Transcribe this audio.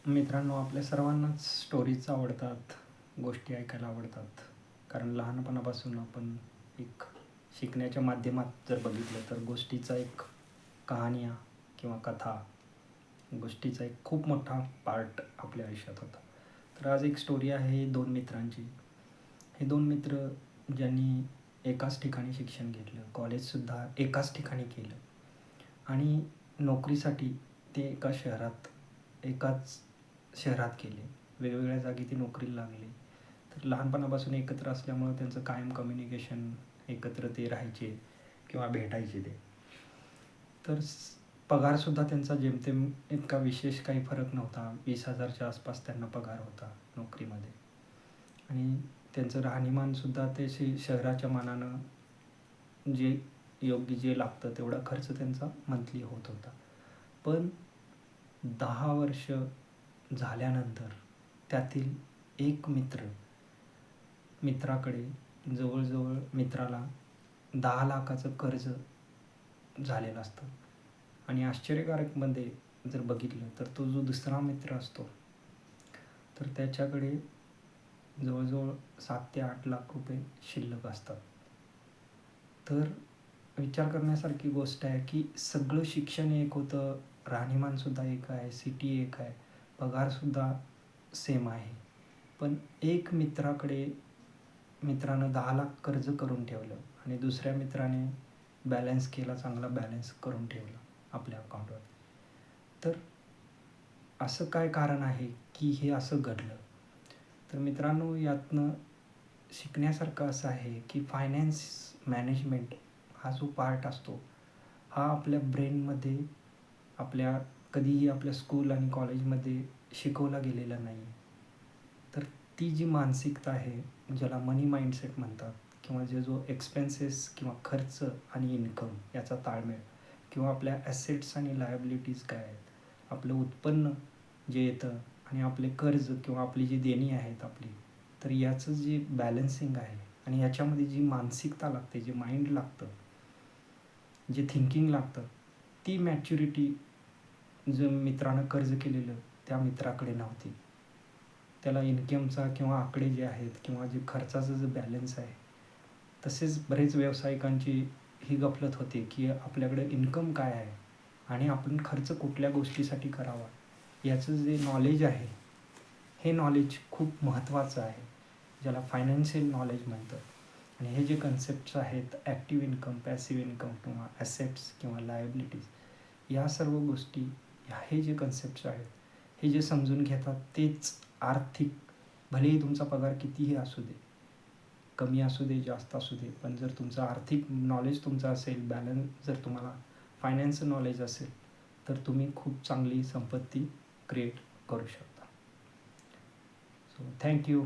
मित्रांनो, आपल्या सर्वांनाच स्टोरीज आवडतात, गोष्टी ऐकायला आवडतात. कारण लहानपणापासून आपण एक शिकण्याच्या माध्यमात जर बघितलं तर गोष्टीचा एक कहाण्या किंवा कथा, गोष्टीचा एक खूप मोठा पार्ट आपल्या आयुष्यात होता. तर आज एक स्टोरी आहे 2 मित्रांची. हे 2 मित्र ज्यांनी एकाच ठिकाणी शिक्षण घेतलं, कॉलेजसुद्धा एकाच ठिकाणी केलं आणि नोकरीसाठी ते एकाच शहरात गेले. वेगवेगळ्या जागी ते नोकरीला लागले. तर लहानपणापासून एकत्र असल्यामुळं त्यांचं कायम कम्युनिकेशन, एकत्र ते राहायचे किंवा भेटायचे ते. तर पगारसुद्धा त्यांचा जेमतेम इतका विशेष काही फरक नव्हता. 20,000च्या आसपास त्यांना पगार होता नोकरीमध्ये. आणि त्यांचं राहणीमानसुद्धा ते शहराच्या मानानं जे योग्य जे लागतं तेवढा खर्च त्यांचा मंथली होत होता. पण 10 वर्ष झाल्यानंतर त्यातील एक मित्राकडे जवळजवळ मित्राला 10 लाखाचं कर्ज झालेलं असतं. आणि आश्चर्यकारकमध्ये जर बघितलं तर तो जो दुसरा मित्र असतो तर त्याच्याकडे जवळजवळ 7 ते 8 लाख रुपये शिल्लक असतात. तर विचार करण्यासारखी गोष्ट आहे की सगळं शिक्षण एक होतं, राहणीमानसुद्धा एक आहे, सिटी एक आहे, पगारसुद्धा सेम आहे. पण एक मित्रानं 10 लाख कर्ज करून ठेवलं आणि दुसऱ्या मित्राने बॅलन्स केला, चांगला बॅलन्स करून ठेवला आपल्या अकाउंटवर. तर असं काय कारण आहे की हे असं घडलं? तर मित्रांनो, यातनं शिकण्यासारखं असं आहे की फायनान्स मॅनेजमेंट हा जो पार्ट असतो, हा आपल्या ब्रेनमध्ये कधीही आपल्या स्कूल आणि कॉलेजमध्ये शिकवला गेलेला नाही आहे. तर ती जी मानसिकता आहे, ज्याला मनी माइंडसेट म्हणतात, किंवा जो एक्सपेन्सेस किंवा खर्च आणि इन्कम याचा ताळमेळ, किंवा आपल्या ॲसेट्स आणि लायबिलिटीज काय आहेत, आपलं उत्पन्न जे येतं आणि आपले कर्ज किंवा आपली जी देणी आहेत आपली, तर याचं जे बॅलन्सिंग आहे आणि याच्यामध्ये जी मानसिकता लागते, जे माइंड लागतं, जे थिंकिंग लागतं, ती मॅच्युरिटी जो मित्रानं कर्ज केलेलं त्या मित्राकडे नव्हती. त्याला इन्कमचा किंवा आकडे जे आहेत किंवा जे खर्चाचं जे बॅलन्स आहे, तसेच बरेच व्यावसायिकांची ही गफलत होते की आपल्याकडे इन्कम काय आहे आणि आपण खर्च कुठल्या गोष्टीसाठी करावा, याचं जे नॉलेज आहे, हे नॉलेज खूप महत्त्वाचं आहे, ज्याला फायनान्शियल नॉलेज म्हणतात. आणि हे जे कन्सेप्ट्स आहेत, ॲक्टिव्ह इन्कम, पॅसिव्ह इन्कम किंवा ॲसेट्स किंवा लायबिलिटीज, या सर्व गोष्टी, हे जे कन्सेप्ट्स आहेत, हे जे समजून घेतात तेच आर्थिक, भलेही तुमचा पगार कितीही असू दे, कमी असू दे, जास्त असू दे, पण जर तुमचं आर्थिक नॉलेज तुमचं असेल, जर तुम्हाला फायनान्सचं नॉलेज असेल, तर तुम्ही खूप चांगली संपत्ती क्रिएट करू शकता. So thank you.